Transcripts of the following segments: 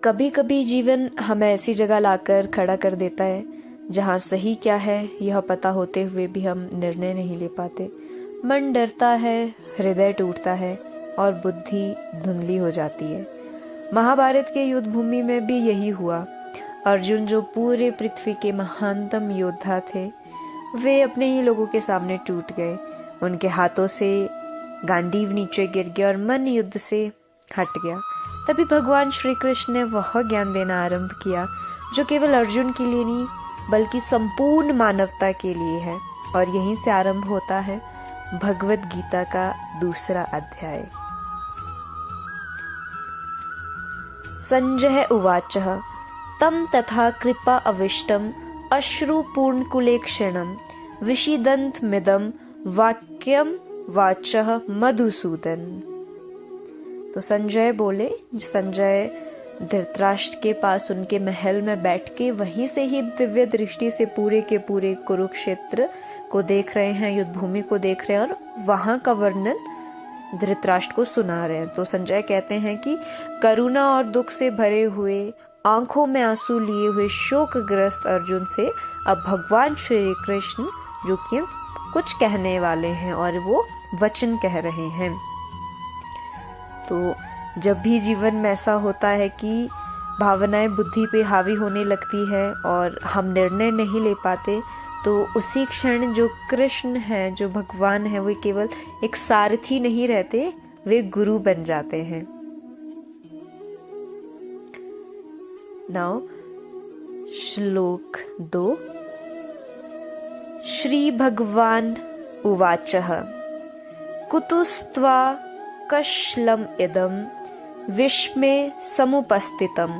कभी कभी जीवन हमें ऐसी जगह लाकर खड़ा कर देता है जहाँ सही क्या है यह पता होते हुए भी हम निर्णय नहीं ले पाते। मन डरता है, हृदय टूटता है और बुद्धि धुंधली हो जाती है। महाभारत के युद्ध भूमि में भी यही हुआ। अर्जुन, जो पूरे पृथ्वी के महानतम योद्धा थे, वे अपने ही लोगों के सामने टूट गए। उनके हाथों से गांडीव नीचे गिर गया और मन युद्ध से हट गया। तभी भगवान श्री कृष्ण ने वह ज्ञान देना आरंभ किया जो केवल अर्जुन के लिए नहीं बल्कि संपूर्ण मानवता के लिए है। और यहीं से आरंभ होता है भगवत गीता का दूसरा अध्याय। संजय उवाच तम तथा कृपा अविष्टम अश्रुपूर्णकुलेक्षणम विषीदन्तमिदं वाक्यम वाचः मधुसूदन। तो संजय बोले, संजय धृतराष्ट्र के पास उनके महल में बैठ के वहीं से ही दिव्य दृष्टि से पूरे के पूरे कुरुक्षेत्र को देख रहे हैं, युद्ध भूमि को देख रहे हैं और वहां का वर्णन धृतराष्ट्र को सुना रहे हैं। तो संजय कहते हैं कि करुणा और दुख से भरे हुए, आंखों में आंसू लिए हुए शोकग्रस्त अर्जुन से अब भगवान श्री कृष्ण जो कि कुछ कहने वाले हैं और वो वचन कह रहे हैं। तो जब भी जीवन में ऐसा होता है कि भावनाएं बुद्धि पे हावी होने लगती है और हम निर्णय नहीं ले पाते, तो उसी क्षण जो कृष्ण है, जो भगवान है, वो केवल एक सारथी नहीं रहते, वे गुरु बन जाते हैं। नाउ श्लोक 2। श्री भगवान उवाचः कुतस्त्वा कश्लम इदं विस्मे समुपस्थितं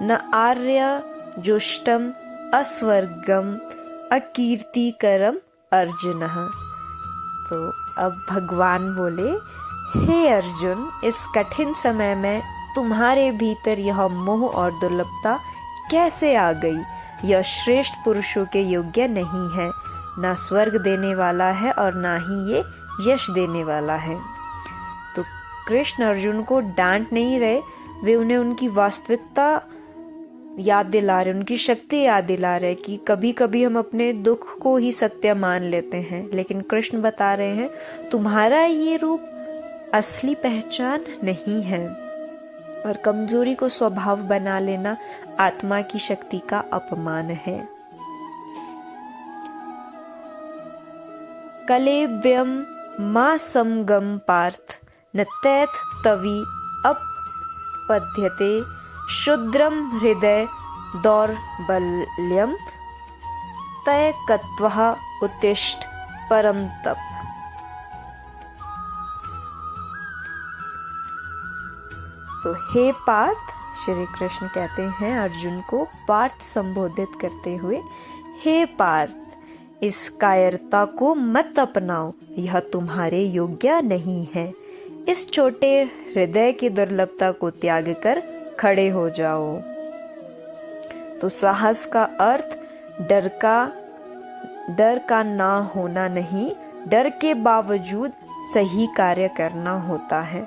न आर्य जुष्टम अस्वर्गम अकीर्तिकरम अर्जुनः। तो अब भगवान बोले, हे अर्जुन, इस कठिन समय में तुम्हारे भीतर यह मोह और दुर्लभता कैसे आ गई? यह श्रेष्ठ पुरुषों के योग्य नहीं है, ना स्वर्ग देने वाला है और ना ही ये यश देने वाला है। तो कृष्ण अर्जुन को डांट नहीं रहे, वे उन्हें उनकी वास्तविकता याद दिला रहे, उनकी शक्ति याद दिला रहे कि कभी कभी हम अपने दुख को ही सत्य मान लेते हैं, लेकिन कृष्ण बता रहे हैं तुम्हारा ये रूप असली पहचान नहीं है और कमजोरी को स्वभाव बना लेना आत्मा की शक्ति का अपमान है। कलेव्यम मा समगम पार्थ न तैथ तवी अपपद्यते शुद्रम हृदय दौर्बल्यम तय कत्वः उत्तिष्ठ परम तप। तो हे पार्थ, श्री कृष्ण कहते हैं अर्जुन को पार्थ संबोधित करते हुए, हे पार्थ, इस कायरता को मत अपनाओ, यह तुम्हारे योग्य नहीं है। इस छोटे हृदय की दुर्लभता को त्याग कर खड़े हो जाओ। तो साहस का अर्थ डर का ना होना नहीं, डर के बावजूद सही कार्य करना होता है।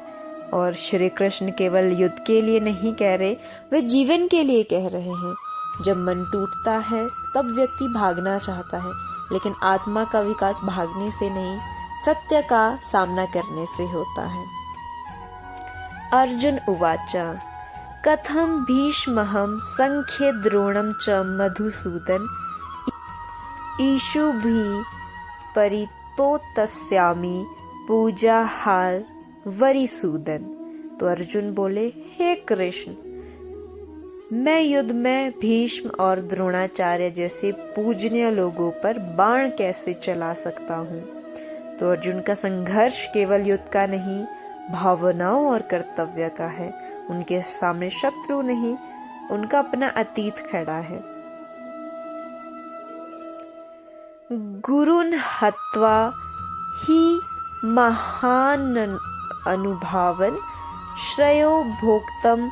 और श्री कृष्ण केवल युद्ध के लिए नहीं कह रहे, वे जीवन के लिए कह रहे हैं। जब मन टूटता है तब व्यक्ति भागना चाहता है, लेकिन आत्मा का विकास भागने से नहीं, सत्य का सामना करने से होता है। अर्जुन उवाच कथम भीष्महं संख्ये द्रोणं च मधुसूदन ईशुभिः परितोत्स्यामि पूजाहार वरिसूदन। तो अर्जुन बोले, हे कृष्ण, मैं युद्ध में भीष्म और द्रोणाचार्य जैसे पूजनीय लोगों पर बाण कैसे चला सकता हूँ? तो अर्जुन का संघर्ष केवल युद्ध का नहीं, भावनाओं और कर्तव्य का है। उनके सामने शत्रु नहीं, उनका अपना अतीत खड़ा है। गुरुन् हत्वा ही महान अनुभावन श्रेयो भोक्तम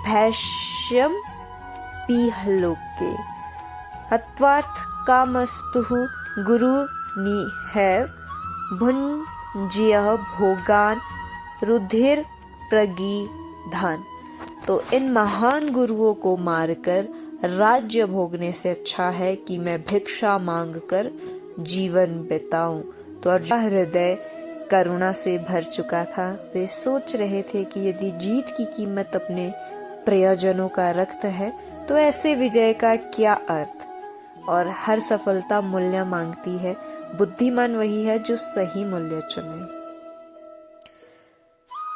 भैष्यम पीहलोके हत्वार्थ कामस्तुः गुरु निहैव भुञ्जीय भोगान रुधिर प्रगीधान। तो इन महान गुरुओं को मारकर राज्य भोगने से अच्छा है कि मैं भिक्षा मांगकर जीवन बिताऊं। तो अर्जुन हृदय करुणा से भर चुका था। वे सोच रहे थे कि यदि जीत की कीमत अपने प्रियजनों का रक्त है तो ऐसे विजय का क्या अर्थ। और हर सफलता मूल्य मांगती है। बुद्धिमान वही है जो सही मूल्य चुने।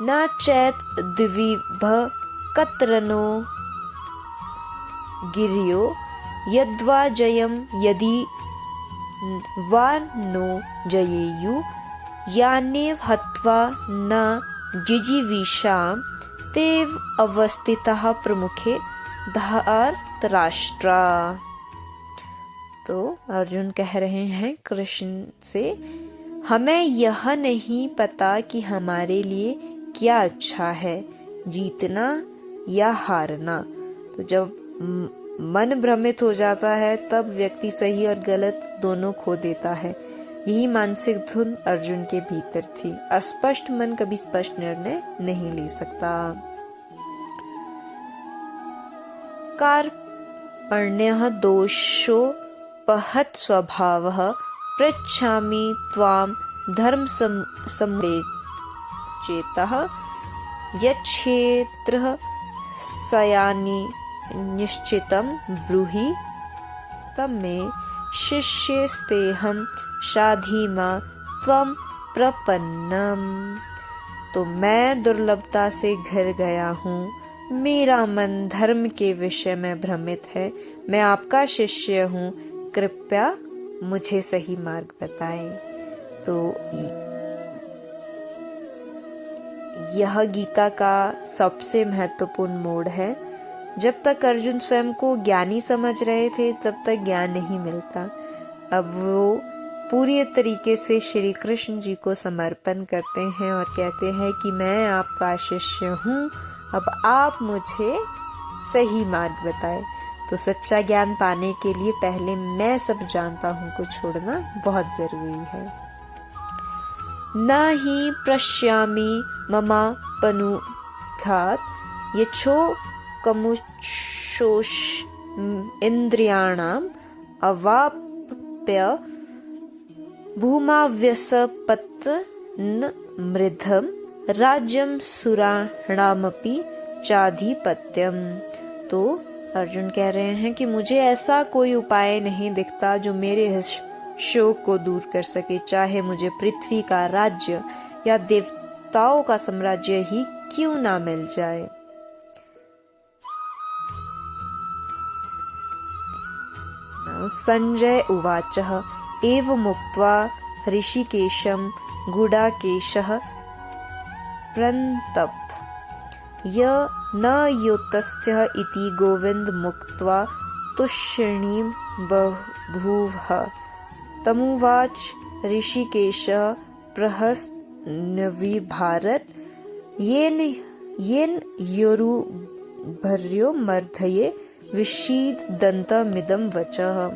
न चैत द्विभ कत्रनो गिर्यो यद्वा जयम यदि वा नो जयेयु यानेव हत्वा न जिजीविषाम तेव अवस्थितः प्रमुखे धर्तराष्ट्रा। तो अर्जुन कह रहे हैं कृष्ण से, हमें यह नहीं पता कि हमारे लिए क्या अच्छा है, जीतना या हारना। तो जब मन भ्रमित हो जाता है तब व्यक्ति सही और गलत दोनों खो देता है। यही मानसिक धुन अर्जुन के भीतर थी। अस्पष्ट मन कभी स्पष्ट निर्णय नहीं ले सकता। कार्पण्यः दोषोपहत स्वभावः पृच्छामि त्वां धर्म चेतः यच्छेत्रः सयानि निश्चितं ब्रूहि तब में शिष्यस्तेहं शाधीमा त्वं प्रपन्नम। तो मैं दुर्लभता से घिर गया हूँ, मेरा मन धर्म के विषय में भ्रमित है। मैं आपका शिष्य हूँ, कृपया मुझे सही मार्ग बताएं। तो यह गीता का सबसे महत्वपूर्ण मोड़ है। जब तक अर्जुन स्वयं को ज्ञानी समझ रहे थे तब तक ज्ञान नहीं मिलता। अब वो पूरी तरीके से श्री कृष्ण जी को समर्पण करते हैं और कहते हैं कि मैं आपका शिष्य हूँ, अब आप मुझे सही मार्ग बताएं। तो सच्चा ज्ञान पाने के लिए पहले मैं सब जानता हूँ को छोड़ना बहुत जरूरी है। न ही प्रश्यामि ममापनुघात यच्छो कमुशोष इंद्रियाणाम अवाप्य भूमाव्यसपत्न मृधम राज्यम सुराणामपि चाधिपत्यम। तो अर्जुन कह रहे हैं कि मुझे ऐसा कोई उपाय नहीं दिखता जो मेरे शोक को दूर कर सके, चाहे मुझे पृथ्वी का राज्य या देवताओं का साम्राज्य ही क्यों ना मिल जाए। संजय उवाचः एवमुक्त्वा ऋषिकेशं गुडाकेशः प्रन्तप य न योतस्य इति गोविंद मुक्त्वा तुष्णीं बभूवः। तमुवाच ऋषिकेशः प्रहसन्विभारत येन योरुभर्यो मर्धये विषीदन्तमिदं वचः।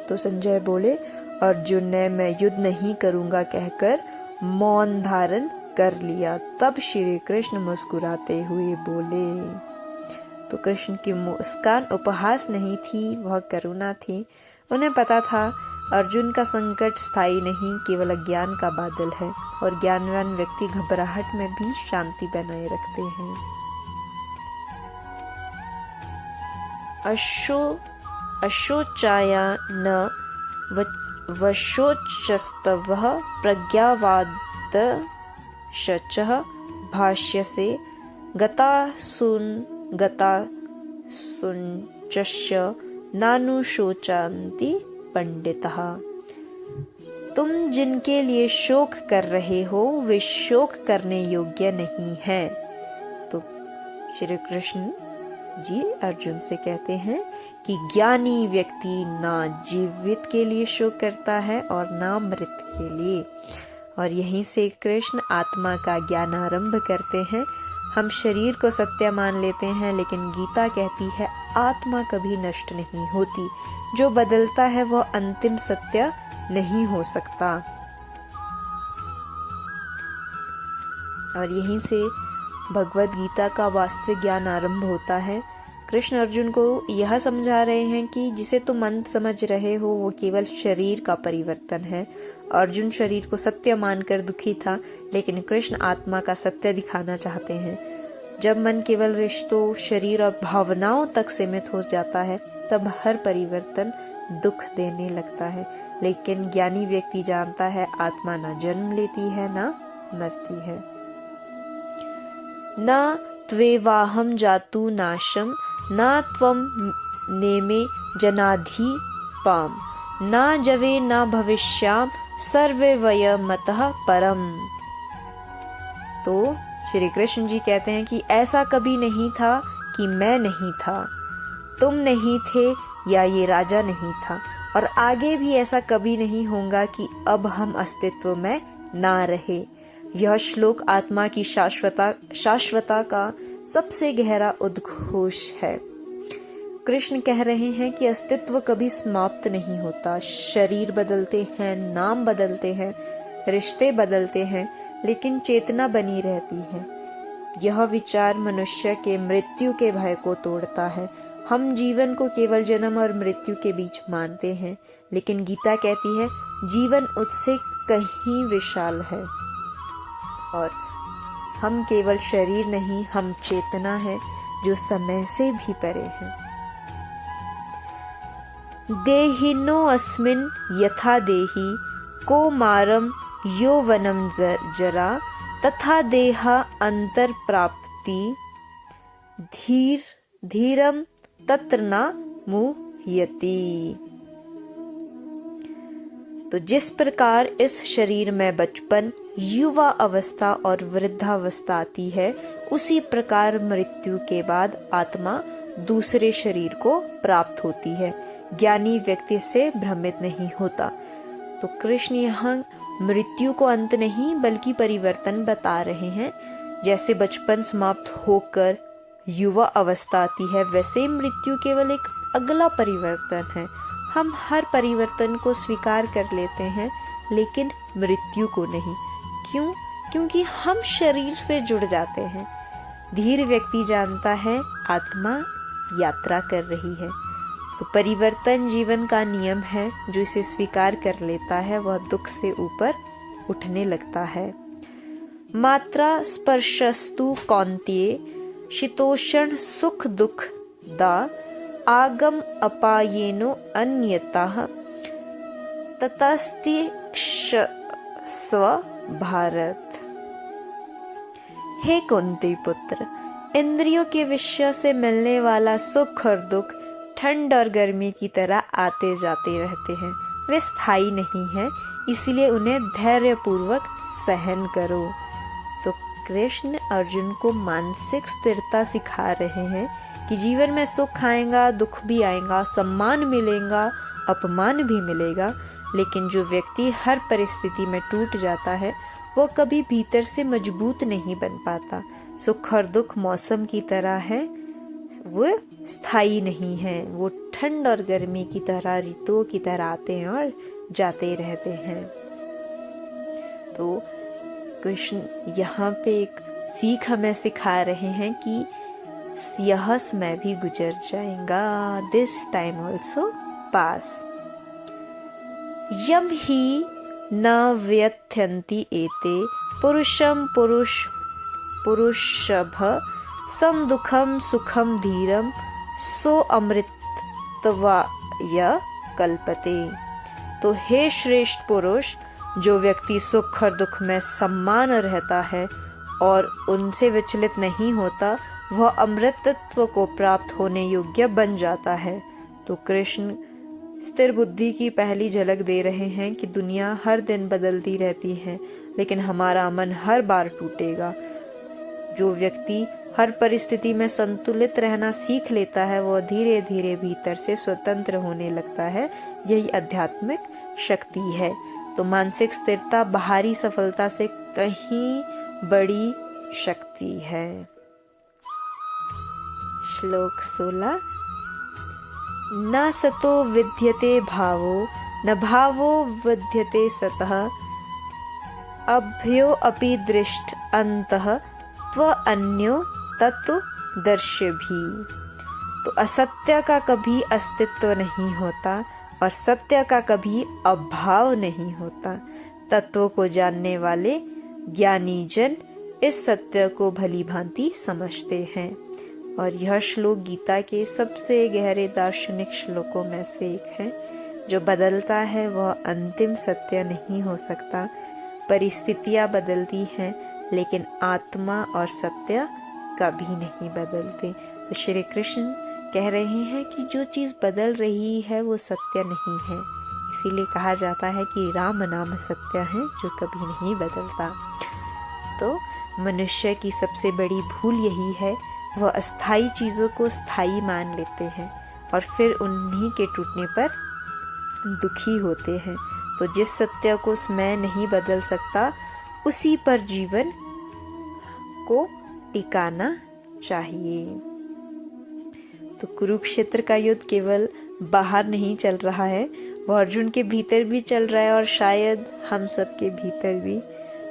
तो संजय बोले, अर्जुन ने मैं युद्ध नहीं करूंगा कहकर मौन धारण कर लिया। तब श्री कृष्ण मुस्कुराते हुए बोले। तो कृष्ण की मुस्कान उपहास नहीं थी, वह करुणा थी। उन्हें पता था अर्जुन का संकट स्थायी नहीं, केवल अज्ञान का बादल है और ज्ञानवान व्यक्ति घबराहट में भी शांति बनाए रखते हैं। अशोचाया न वशोचस्तवः प्रज्ञावादशचः भाष्यसे गतासुञ्चस्य नानुशोचन्ति पंडितः। तुम जिनके लिए शोक कर रहे हो वे शोक करने योग्य नहीं है। तो श्री कृष्ण जी अर्जुन से कहते हैं कि ज्ञानी व्यक्ति ना जीवित के लिए शोक करता है और ना मृत के लिए। और यहीं से कृष्ण आत्मा का ज्ञान आरंभ करते हैं। हम शरीर को सत्य मान लेते हैं, लेकिन गीता कहती है आत्मा कभी नष्ट नहीं होती। जो बदलता है वह अंतिम सत्य नहीं हो सकता। और यहीं से भगवद गीता का वास्तविक ज्ञान आरंभ होता है। कृष्ण अर्जुन को यह समझा रहे हैं कि जिसे तुम अंत समझ रहे हो वो केवल शरीर का परिवर्तन है। अर्जुन शरीर को सत्य मानकर दुखी था, लेकिन कृष्ण आत्मा का सत्य दिखाना चाहते हैं। जब मन केवल रिश्तों, शरीर और भावनाओं तक सीमित हो जाता है तब हर परिवर्तन दुख देने लगता है। लेकिन ज्ञानी व्यक्ति जानता है आत्मा न जन्म लेती है न मरती है। न त्वेवाहम जातु नाशम न त्वम नेमे जनाधिपाम न जवे न भविष्याम सर्वे वय मतः परम। तो श्री कृष्ण जी कहते हैं कि ऐसा कभी नहीं था कि मैं नहीं था, तुम नहीं थे या ये राजा नहीं था, और आगे भी ऐसा कभी नहीं होगा कि अब हम अस्तित्व में ना रहे। यह श्लोक आत्मा की शाश्वता का सबसे गहरा उद्घोष है। कृष्ण कह रहे हैं कि अस्तित्व कभी समाप्त नहीं होता। शरीर बदलते हैं, नाम बदलते हैं, रिश्ते बदलते हैं, लेकिन चेतना बनी रहती है। यह विचार मनुष्य के मृत्यु के भय को तोड़ता है। हम जीवन को केवल जन्म और मृत्यु के बीच मानते हैं, लेकिन गीता कहती है जीवन उससे कहीं विशाल है। और हम केवल शरीर नहीं, हम चेतना है जो समय से भी परे है। देहिनो अस्मिन् यथा देहि कौमारम यौवनम जरा तथा देहा अंतर प्राप्ति धीरम तत्र न मुह्यति। तो जिस प्रकार इस शरीर में बचपन, युवा अवस्था और वृद्धावस्था आती है, उसी प्रकार मृत्यु के बाद आत्मा दूसरे शरीर को प्राप्त होती है। ज्ञानी व्यक्ति से भ्रमित नहीं होता। तो कृष्ण यहाँ मृत्यु को अंत नहीं बल्कि परिवर्तन बता रहे हैं। जैसे बचपन समाप्त होकर युवा अवस्था आती है, वैसे मृत्यु केवल एक अगला परिवर्तन है। हम हर परिवर्तन को स्वीकार कर लेते हैं, लेकिन मृत्यु को नहीं। क्यों? क्योंकि हम शरीर से जुड़ जाते हैं। धीर व्यक्ति जानता है आत्मा यात्रा कर रही है। तो परिवर्तन जीवन का नियम है। जो इसे स्वीकार कर लेता है वह दुख से ऊपर उठने लगता है। मात्रा स्पर्शस्तु कौन्तेय शीतोष्ण सुख दुख दा आगम अपायेनो अन्यतः ततस्ति स्व भारत। हे कुंती पुत्र, इंद्रियों के विषय से मिलने वाला सुख और दुख ठंड और गर्मी की तरह आते जाते रहते हैं। वे स्थायी नहीं हैं, इसलिए उन्हें धैर्यपूर्वक सहन करो। तो कृष्ण अर्जुन को मानसिक स्थिरता सिखा रहे हैं कि जीवन में सुख आएगा, दुख भी आएगा, सम्मान मिलेगा, अपमान भी मिलेगा, लेकिन जो व्यक्ति हर परिस्थिति में टूट जाता है वो कभी भीतर से मजबूत नहीं बन पाता। सुख और दुख मौसम की तरह है, वो स्थायी नहीं है। वो ठंड और गर्मी की तरह, ऋतुओं की तरह आते हैं और जाते रहते हैं। तो कृष्ण यहाँ पे एक सीख हमें सिखा रहे हैं कि यह समय भी गुजर जाएगा। This time also pass. यम ही न व्यथयन्ति एते पुरुषम पुरुषभ सम दुखम सुखम धीरम सो अमृतत्वाय कल्पते। तो हे श्रेष्ठ पुरुष, जो व्यक्ति सुख और दुख में समान रहता है और उनसे विचलित नहीं होता, वह अमृतत्व को प्राप्त होने योग्य बन जाता है। तो कृष्ण स्थिर बुद्धि की पहली झलक दे रहे हैं कि दुनिया हर दिन बदलती रहती है, लेकिन हमारा मन हर बार टूटेगा। जो व्यक्ति हर परिस्थिति में संतुलित रहना सीख लेता है, वह धीरे धीरे भीतर से स्वतंत्र होने लगता है। यही आध्यात्मिक शक्ति है। तो मानसिक स्थिरता बाहरी सफलता से कहीं बड़ी शक्ति है। श्लोक 16। न सतो विद्यते भावो न भावो विद्यते सतः अभ्यो अपि दृष्ट अंतः स्व अन्यो तत्व दर्श्य भी। तो असत्य का कभी अस्तित्व नहीं होता और सत्य का कभी अभाव नहीं होता। तत्व को जानने वाले ज्ञानी जन इस सत्य को भली भांति समझते हैं। और यह श्लोक गीता के सबसे गहरे दार्शनिक श्लोकों में से एक है। जो बदलता है वह अंतिम सत्य नहीं हो सकता। परिस्थितियां बदलती हैं लेकिन आत्मा और सत्य कभी नहीं बदलते। तो श्री कृष्ण कह रहे हैं कि जो चीज़ बदल रही है वो सत्य नहीं है। इसीलिए कहा जाता है कि राम नाम सत्य है जो कभी नहीं बदलता। तो मनुष्य की सबसे बड़ी भूल यही है, वह अस्थाई चीज़ों को स्थायी मान लेते हैं और फिर उन्हीं के टूटने पर दुखी होते हैं। तो जिस सत्य को समय नहीं बदल सकता उसी पर जीवन को टिकाना चाहिए। तो कुरुक्षेत्र का युद्ध केवल बाहर नहीं चल रहा है, वह अर्जुन के भीतर भी चल रहा है और शायद हम सब के भीतर भी।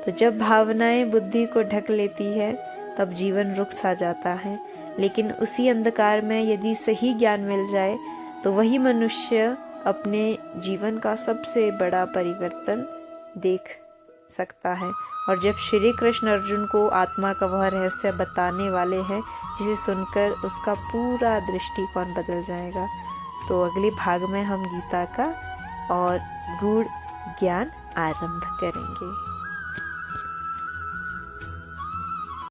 तो जब भावनाएं बुद्धि को ढक लेती है तब जीवन रुक सा जाता है, लेकिन उसी अंधकार में यदि सही ज्ञान मिल जाए तो वही मनुष्य अपने जीवन का सबसे बड़ा परिवर्तन देख सकता है। और जब श्री कृष्ण अर्जुन को आत्मा का वह रहस्य बताने वाले हैं जिसे सुनकर उसका पूरा दृष्टिकोण बदल जाएगा। तो अगले भाग में हम गीता का और गूढ़ ज्ञान आरंभ करेंगे।